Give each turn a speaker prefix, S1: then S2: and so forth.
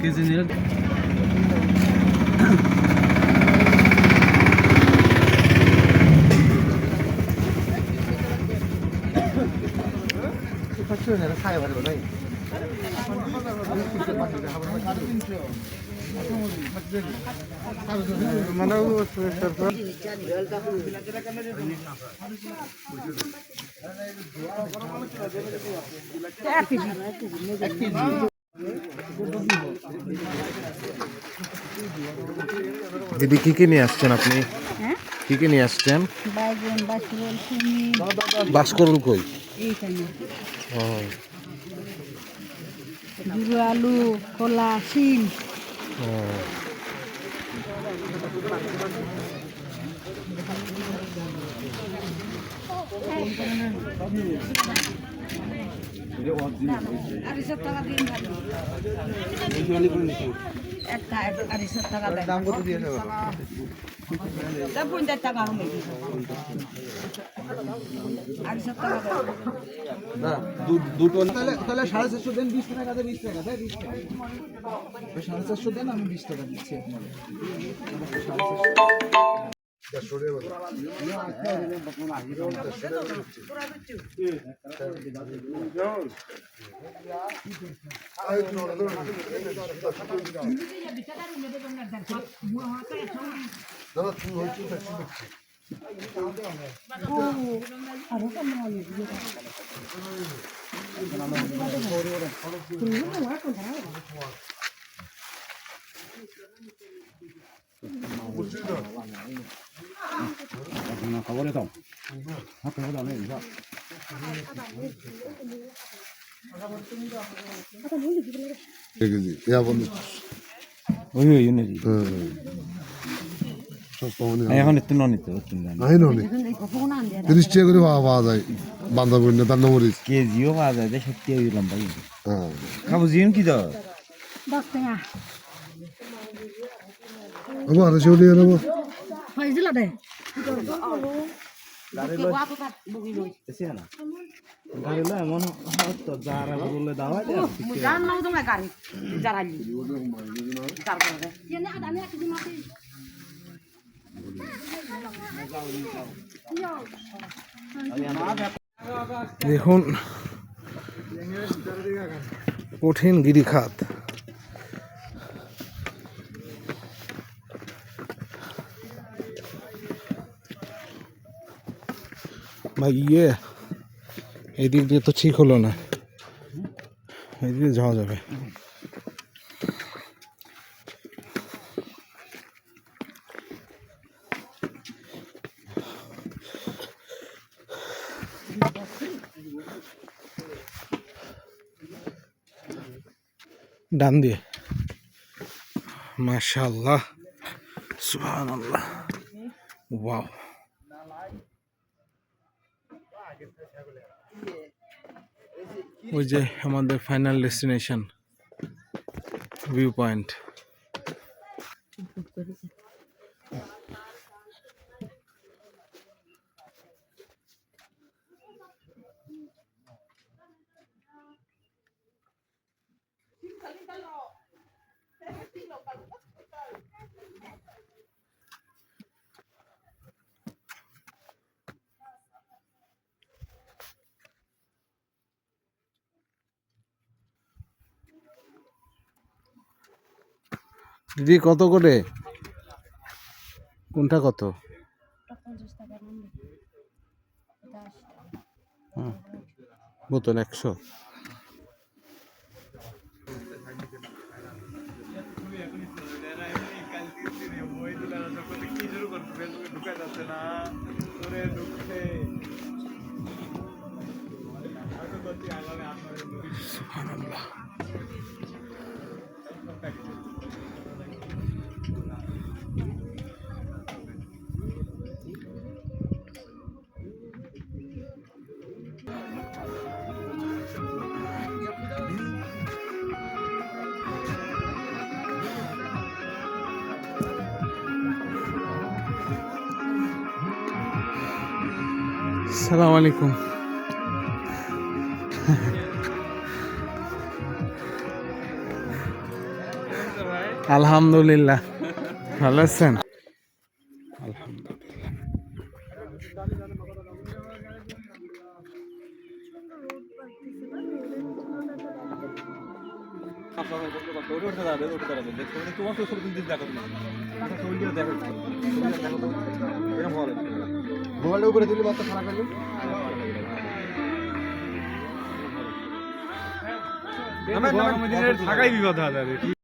S1: KG নিয়ে
S2: দিদি কি কি নিয়ে আসছেন আপনি?
S3: হ্যাঁ,
S2: কি কি নিয়ে আসছেন?
S3: বাইগন, বাসকরল, সিমি,
S2: বাসকরল কই?
S3: এইখানে
S2: ও,
S3: গুঁড়ো আলু, কলা, শিম।
S2: ও।
S3: একটা 250 টাকা দেয়।
S1: দাম কত দিয়েছে?
S3: 50 টাকা হবে। 250 টাকা দেয়।
S1: না দুটো তাহলে 450 দেন, 20 টাকা দেন, 20 টাকা দেন, 20 টাকা 450 দেন, আমি 20 টাকা দিচ্ছি আপনাকে।
S4: খবরে দাও এখন একটু নিতে
S5: 30 টাকা করে পাওয়া যায় বান্ধাকপি না দান্নমরিচ
S4: কেজিও পাওয়া যায়, সত্যি লম্বা কিন্তু খাবো জিন কি দাও
S3: 10 টাকা।
S5: আবার সেও নিয়ে নেবো
S3: হয়েছিল দে।
S4: গাড়ি লো এমন তো যারা বলে দাওয়া
S3: জান নাও তোমরা গাড়ি জারালি। তারপরে এনে আদানি এক দিন মাটি।
S2: দেখুন কঠিন গিরিখাত। ভাই এদিক দিয়ে তো ঠিক হলো না, এদিক দিয়ে যাওয়া যাবে। ডান দিয়ে মাশাআল্লাহ সুবহানাল্লাহ, ওয়াও। ওই যে আমাদের ফাইনাল ডেস্টিনেশন ভিউ পয়েন্ট। দিদি কত করে? কোনটা কত?
S3: 50 টাকা নাম।
S2: বোতল 100। সুবহানাল্লাহ। আসসালামু আলাইকুম। আলহামদুলিল্লাহ, ভালো আছেন? আলহামদুলিল্লাহ।
S1: মোবাইলটা উপরে তুলে বাচ্চা খারাপ করবে
S6: থাকাই বিপদ হয়